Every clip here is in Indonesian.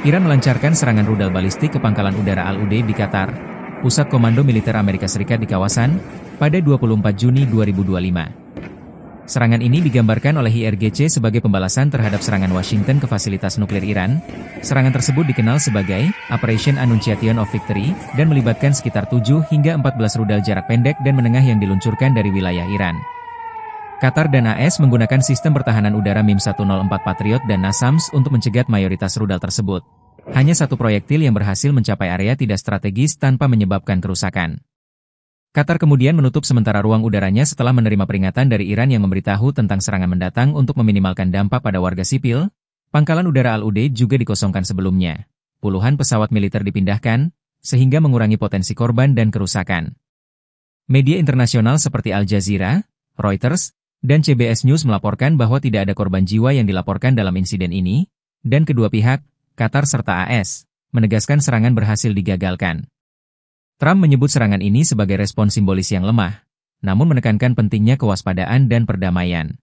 Iran melancarkan serangan rudal balistik ke pangkalan udara Al-Udeid di Qatar, pusat komando militer Amerika Serikat di kawasan, pada 24 Juni 2025. Serangan ini digambarkan oleh IRGC sebagai pembalasan terhadap serangan Washington ke fasilitas nuklir Iran. Serangan tersebut dikenal sebagai Operation Annunciation of Victory dan melibatkan sekitar 7 hingga 14 rudal jarak pendek dan menengah yang diluncurkan dari wilayah Iran. Qatar dan AS menggunakan sistem pertahanan udara MIM-104 Patriot dan NASAMS untuk mencegat mayoritas rudal tersebut. Hanya satu proyektil yang berhasil mencapai area tidak strategis tanpa menyebabkan kerusakan. Qatar kemudian menutup sementara ruang udaranya setelah menerima peringatan dari Iran yang memberitahu tentang serangan mendatang untuk meminimalkan dampak pada warga sipil. Pangkalan udara Al-Udeid juga dikosongkan sebelumnya. Puluhan pesawat militer dipindahkan, sehingga mengurangi potensi korban dan kerusakan. Media internasional seperti Al Jazeera, Reuters, dan CBS News melaporkan bahwa tidak ada korban jiwa yang dilaporkan dalam insiden ini, dan kedua pihak, Qatar serta AS, menegaskan serangan berhasil digagalkan. Trump menyebut serangan ini sebagai respons simbolis yang lemah, namun menekankan pentingnya kewaspadaan dan perdamaian.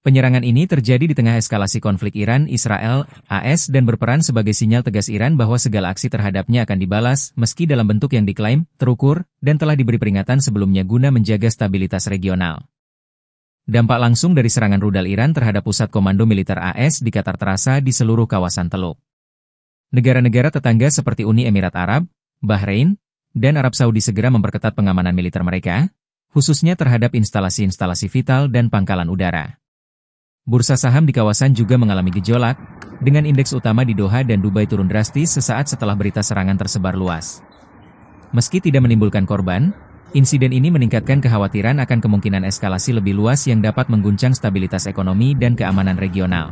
Penyerangan ini terjadi di tengah eskalasi konflik Iran, Israel, AS dan berperan sebagai sinyal tegas Iran bahwa segala aksi terhadapnya akan dibalas, meski dalam bentuk yang diklaim, terukur, dan telah diberi peringatan sebelumnya guna menjaga stabilitas regional. Dampak langsung dari serangan rudal Iran terhadap pusat komando militer AS di Qatar terasa di seluruh kawasan Teluk. Negara-negara tetangga seperti Uni Emirat Arab, Bahrain, dan Arab Saudi segera memperketat pengamanan militer mereka, khususnya terhadap instalasi-instalasi vital dan pangkalan udara. Bursa saham di kawasan juga mengalami gejolak, dengan indeks utama di Doha dan Dubai turun drastis sesaat setelah berita serangan tersebar luas. Meski tidak menimbulkan korban, insiden ini meningkatkan kekhawatiran akan kemungkinan eskalasi lebih luas yang dapat mengguncang stabilitas ekonomi dan keamanan regional.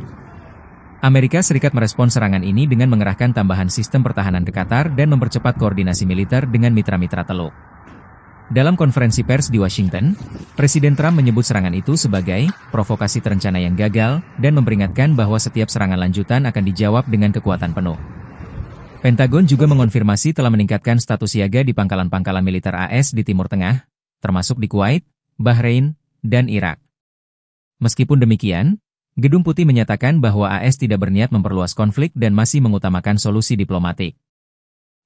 Amerika Serikat merespons serangan ini dengan mengerahkan tambahan sistem pertahanan ke Qatar dan mempercepat koordinasi militer dengan mitra-mitra Teluk. Dalam konferensi pers di Washington, Presiden Trump menyebut serangan itu sebagai provokasi terencana yang gagal dan memperingatkan bahwa setiap serangan lanjutan akan dijawab dengan kekuatan penuh. Pentagon juga mengonfirmasi telah meningkatkan status siaga di pangkalan-pangkalan militer AS di Timur Tengah, termasuk di Kuwait, Bahrain, dan Irak. Meskipun demikian, Gedung Putih menyatakan bahwa AS tidak berniat memperluas konflik dan masih mengutamakan solusi diplomatik.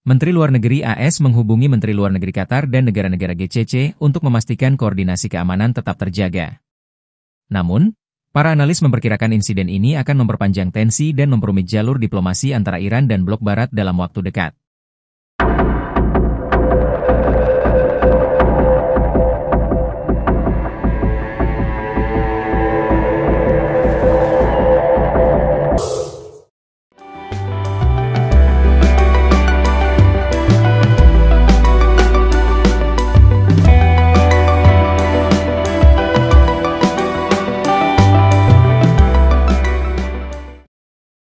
Menteri Luar Negeri AS menghubungi Menteri Luar Negeri Qatar dan negara-negara GCC untuk memastikan koordinasi keamanan tetap terjaga. Namun, para analis memperkirakan insiden ini akan memperpanjang tensi dan memperumit jalur diplomasi antara Iran dan Blok Barat dalam waktu dekat.